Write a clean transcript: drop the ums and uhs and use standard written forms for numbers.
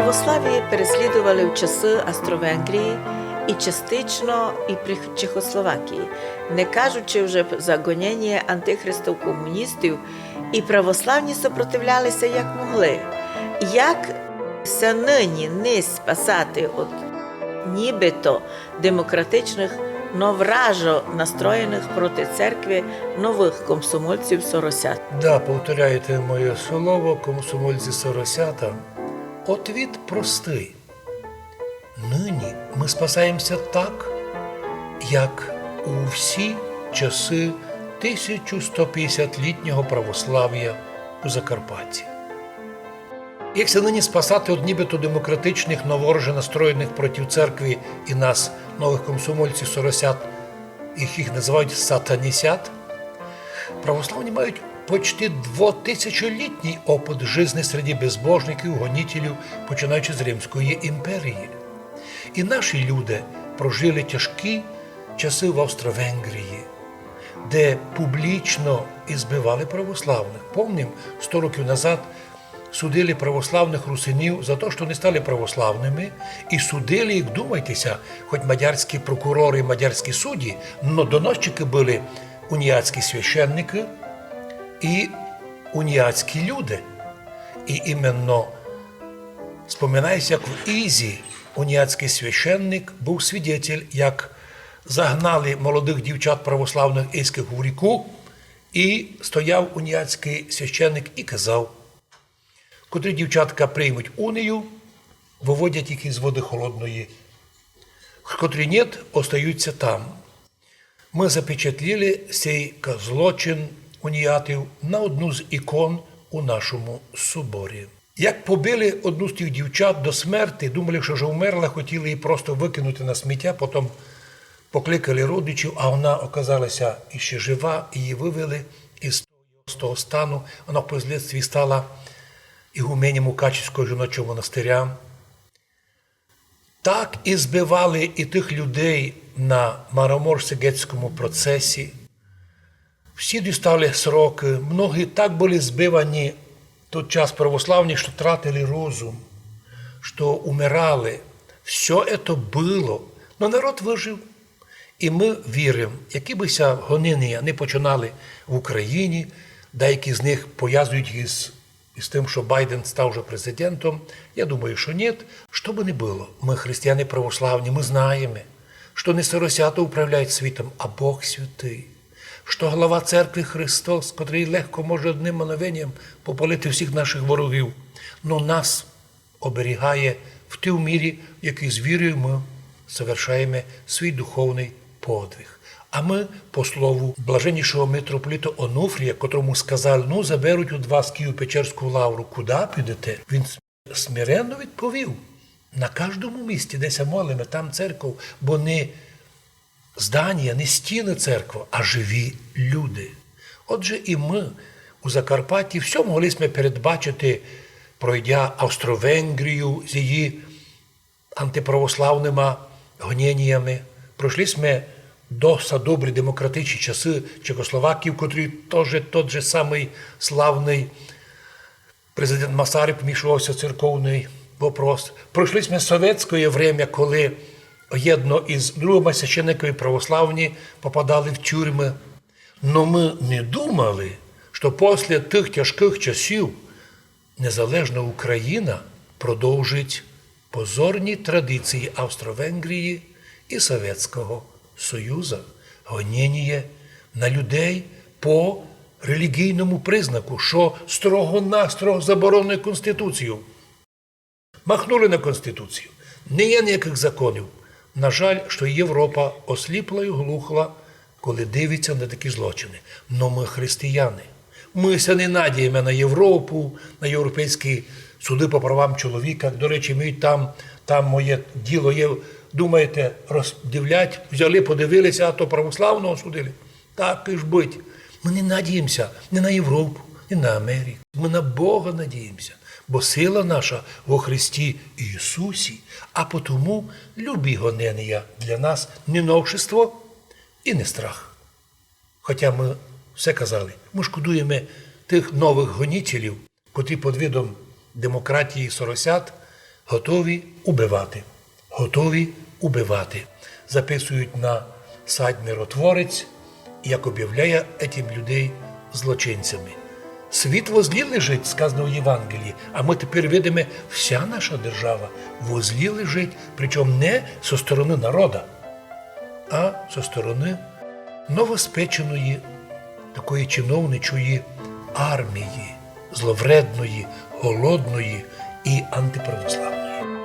Православ'я переслідували в часи Австро-Венгрії і частично і при Чехословакії, не кажучи вже за гоніння антихристів комуністів, і православні супротивлялися як могли. Як се нині не спасати від нібито демократичних, но вражо настроєних проти церкви нових комсомольців-соросят? Да, повторяєте моє слово, комсомольці-соросята. Отвіт простий. Нині ми спасаємося так, як у всі часи 1150-літнього православ'я у Закарпатті. Як се нині спасати від нібито демократичних, новороже настроєних проти церкви і нас, нових комсомольців-соросят, їх називають сатанісят, православні мають почти 2000-літній опит житті серед безбожників, гонителів, починаючи з Римської імперії. І наші люди прожили тяжкі часи в Австро-Венгрії, де публічно ізбивали православних. Помним, 100 років назад судили православних русинів за те, що не стали православними, і судили їх, думайтеся, хоч мадярські прокурори, мадярські судді, но доносчики були уніатські священники і уніатські люди. І іменно споминається, як в Ізі уніатський священник був свідетель, як загнали молодих дівчат православних ізьких у ріку, і стояв уніатський священник і казав: котрі дівчатка приймуть унію, виводять їх із води холодної, котрі ні, остаються там. Ми запечатліли цей злочин уніатів на одну з ікон у нашому соборі. Як побили одну з тих дівчат до смерті, думали, що вже вмерла, хотіли її просто викинути на сміття, потім покликали родичів, а вона оказалася іще жива, і її вивели із того стану. Вона впоследстві стала ігуменем Мукачівського жіночого монастиря. Так і збивали і тих людей на Марамор-Сегетському процесі. Всі дістали сроки, многі так були збивані в той час православні, що тратили розум, що умирали. Все це було, но народ вижив. І ми віримо, які би ся гоніння не починали в Україні, деякі з них пов'язують із тим, що Байден став вже президентом, я думаю, що ні. Що би не було, ми християни православні, ми знаємо, що не соросята управляють світом, а Бог святий. Що глава церкви Христос, котрий легко може одним мановенням попалити всіх наших ворогів, но нас оберігає в тій мірі, в якій з вірою ми совершаємо свій духовний подвиг. А ми, по слову блаженнішого митрополита Онуфрія, котрому сказали: ну, заберуть у вас Києво-Печерську лавру, куди підете? Він смиренно відповів: на кожному місці, де ся молимо, там церков, бо не здання, не стіни церкви, а живі люди. Отже, і ми у Закарпатті все могли ми передбачити, пройдя Австро-Венгрію з її антиправославними гоніннями. Пройшли ми досить добрі демократичні часи Чехословакії, в котрій теж той же самий славний президент Масарик вмішувався в церковний вопрос. Пройшли ми совєтське время, коли єдно із другими священниками православні попадали в тюрми. Но ми не думали, що після тих тяжких часів незалежна Україна продовжить позорні традиції Австро-Венгрії і Совєтського Союзу. Гоніння на людей по релігійному признаку, що строго-настрого заборонено Конституцією. Махнули на Конституцію. Не є ніяких законів. На жаль, що Європа осліпла і глухла, коли дивиться на такі злочини. Но ми християни. Ми ся не надіємо на Європу, на європейські суди по правам чоловіка. До речі, ми там моє діло є, думаєте, роздивлять, взяли, подивилися, а то православного судили. Так і ж бить. Ми не надіємося не на Європу, не на Америку. Ми на Бога надіємося. Бо сила наша во Христі Ісусі, а потому любі гонення для нас не новшество і не страх. Хоча ми все казали, ми шкодуємо тих нових гонителів, котрі під видом демократії соросят готові убивати. Готові убивати. Записують на сайт Миротворець, як об'являє этим людей злочинцями. Світ возлі лежить, сказано в Євангелії, а ми тепер видимо, вся наша держава возлі лежить, причому не зі сторони народу, а зі сторони новоспеченої, такої чиновничої армії, зловредної, голодної і антиправославної.